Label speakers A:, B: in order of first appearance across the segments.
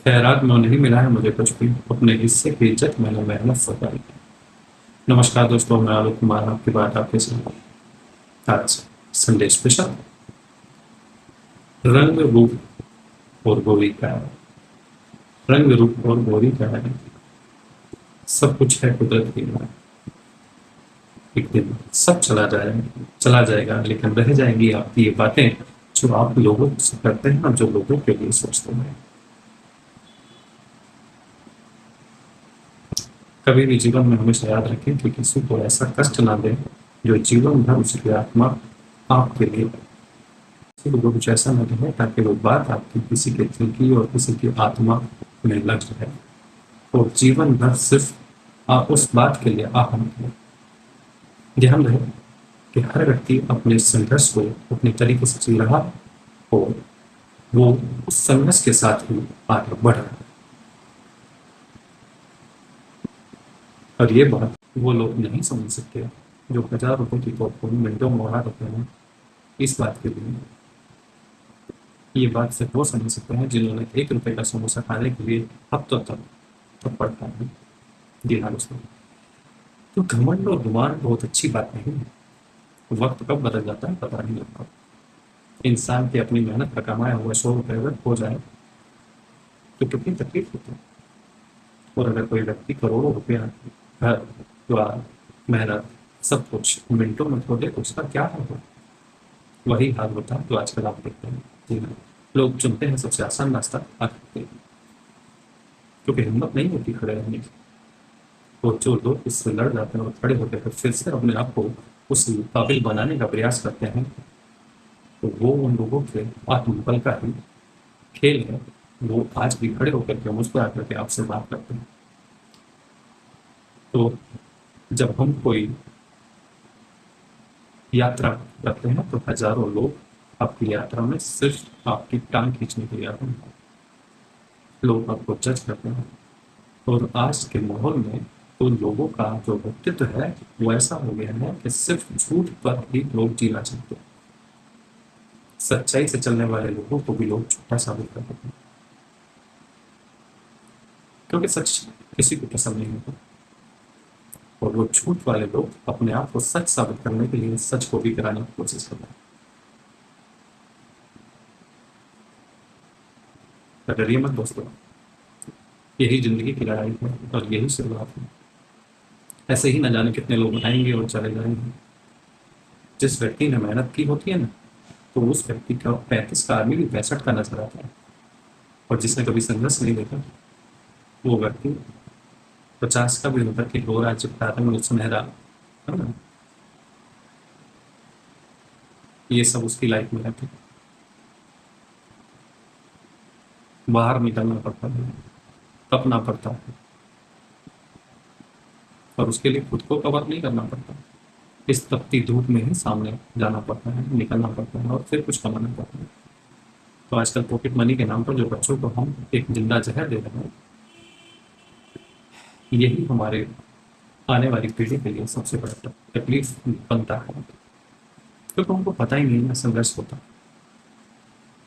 A: खैरात में नहीं मिला है मुझे कुछ भी, अपने हिस्से की इज्जत मैंने मेहनत से पाई। नमस्कार दोस्तों, मैं आलोक कुमार आपकी बात आपके साथ। आज संडे स्पेशल रंग रूप और गोरी का है। रंग रूप और गोरी का है, सब कुछ है कुदरत की मार। एक दिन सब चला जाएगा, लेकिन रह जाएंगी आपकी ये बातें जो आप लोगों से करते हैं और जो लोगों के लिए सोचते हैं। कभी भी जीवन में हमेशा याद रखें कि किसी को ऐसा कष्ट ना दें जो जीवन भर उसकी आत्मा आपके लिए, किसी को कुछ ऐसा न रहे ताकि वो बात आपकी किसी के दिल की और किसी की आत्मा में लग जाए और जीवन भर सिर्फ आप उस बात के लिए आहम करें। ध्यान रहे कि हर व्यक्ति अपने संघर्ष को अपने तरीके से जी रहा हो, वो उस संघर्ष के साथ ही आगे बढ़ रहा है। और ये बात वो लोग नहीं समझ सकते जो 1000 रुपए की पॉपकॉर्न मिनटों में उड़ा देते हैं इस बात के लिए। ये बात सिर्फ वो समझ सकते हैं जिन्होंने 1 रुपए का समोसा खाने के लिए हफ्तों तक थप्पड़ खाए। जी हाँ दोस्तों, तो घमंड और गुमान बहुत अच्छी बात नहीं है। वक्त कब बदल जाता है पता नहीं लगता। इंसान की अपनी मेहनत का कमाया हुआ 100 रुपए अगर खो जाए तो कितनी तकलीफ होती है। और अगर कोई व्यक्ति करोड़ों रुपया, घर द्वार, मेहनत, सब कुछ मिनटों में खो दे तो उसका क्या हाल होगा। वही हाल होता है जो आजकल आप देखते हैं। जी हाँ, लोग चुनते हैं सबसे आसान रास्ता आत्महत्या, क्योंकि हिम्मत नहीं होती खड़े रहने की। तो जो लोग इससे लड़ जाते हैं और खड़े होकर फिर से अपने आप को उस काबिल बनाने का प्रयास करते हैं, तो वो उन लोगों के आत्मबल का ही खेल है। वो आज भी खड़े होकर के मुस्कुरा करके आपसे बात करते हैं। तो जब हम कोई यात्रा करते हैं तो हजारों लोग आपकी यात्रा में सिर्फ आपकी टांग खींचने के लिए आते हैं। लोग आपको जज करते हैं और आज के माहौल में तो लोगों का जो व्यक्तित्व है वो ऐसा हो गया है कि सिर्फ झूठ पर ही लोग जीना चाहते हैं। सच्चाई से चलने वाले लोगों को भी लोग झूठा साबित कर देते हैं, क्योंकि सच किसी को पसंद नहीं होता। और वो झूठ वाले लोग अपने आप को सच साबित करने के लिए सच को भी कराने की कोशिश करते हैं। डरिए मत दोस्तों, यही जिंदगी की लड़ाई है और यही शुरुआत है। ऐसे ही न जाने कितने लोग आएंगे और चले जाएंगे। जिस व्यक्ति ने मेहनत की होती है ना, तो उस व्यक्ति का 35 का आदमी भी 65 का नजर आता है। और जिसने कभी संघर्ष नहीं देखा वो व्यक्ति 50 का भी होता कि गोरा चिपटा में सुनहरा, है ना। ये सब उसकी लाइफ में रहते, बाहर निकलना पड़ता है, तपना पड़ता है और उसके लिए खुद को कवर नहीं करना पड़ता। इस तपती धूप में ही सामने जाना पड़ता है, निकलना पड़ता है और फिर कुछ कमाना पड़ता है। तो आजकल पॉकेट मनी के नाम पर जो बच्चों को हम एक जिंदा जहर दे रहे हैं, यही हमारे आने वाली पीढ़ी के लिए सबसे बड़ा तकलीफ बनता है, क्योंकि उनको पता ही नहीं है संघर्ष होता।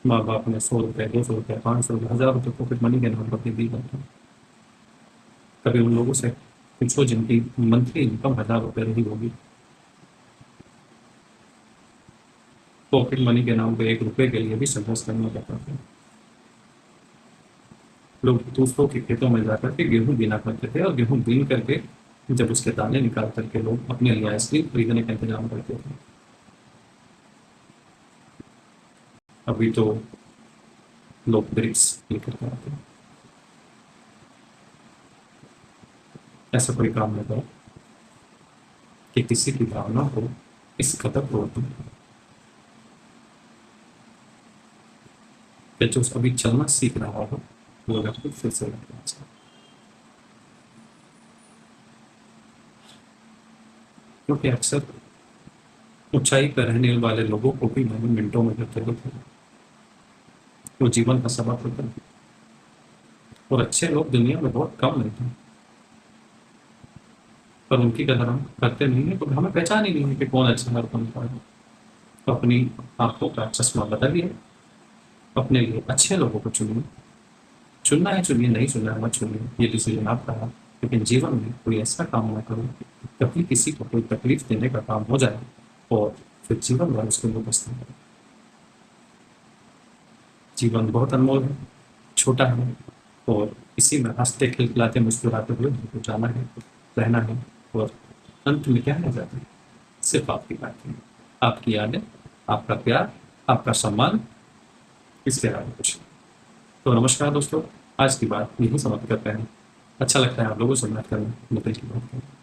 A: माँ बाप ने 100 रुपये, 200 रुपये, 500 रुपये, 1000 रुपये पॉकेट मनी के नाम पर दी जाते हैं। कभी उन लोगों से पूछो जिनकी मंथली इनकम 1000 रुपये रही होगी, पॉकेट मनी के नाम पर 1 रुपये के लिए भी संघर्ष करना पड़ता है। लोग दूसरों के खेतों में जाकर के गेहूं बीना करते थे और गेहूं बीन करके जब उसके दाने निकाल करके लोग अपने लिए आइसक्रीम खरीदने का इंतजाम करते थे। अभी तो लोग ब्रिक्स लेकर के आते हैं। ऐसा कोई काम नहीं करो कि किसी की भावना को इस कदर तोड़ दो कि जो अभी चलना सीख रहा हो वो व्यक्ति फिर से लगना चाहिए। क्योंकि अक्सर ऊंचाई पर रहने वाले लोगों को भी मैंने मिनटों में करते देखा, वो जीवन का सबक होता है। और अच्छे लोग दुनिया में बहुत कम मिलते हैं, पर उनकी कदर हम करते नहीं है, तो हमें पहचान ही नहीं है कि कौन अच्छा है और कौन बुरा है। तो अपनी आंखों का चश्मा बदलिए, अपने लिए अच्छे लोगों को चुनिए चुनना है चुनिए, नहीं चुनना है मत चुनिए, ये डिसीजन आपका है। लेकिन जीवन में कोई ऐसा काम ना करो कभी किसी को कोई तकलीफ देने का काम हो जाए और फिर जीवन भर उसको वो पछताना पड़े। जीवन बहुत अनमोल है, छोटा है, और इसी में हंसते खिलखिलाते मुस्कुराते हुए हमको जाना है, रहना है। और अंत में क्या रह जाता है? सिर्फ आपकी बातें, आपकी यादें, आपका प्यार, आपका सम्मान, इसके अलावा कुछ नहीं। तो नमस्कार दोस्तों, आज की बात यही समाप्त करते हैं। अच्छा लगता है आप लोगों से बात करना, मुद्दे की बात करना।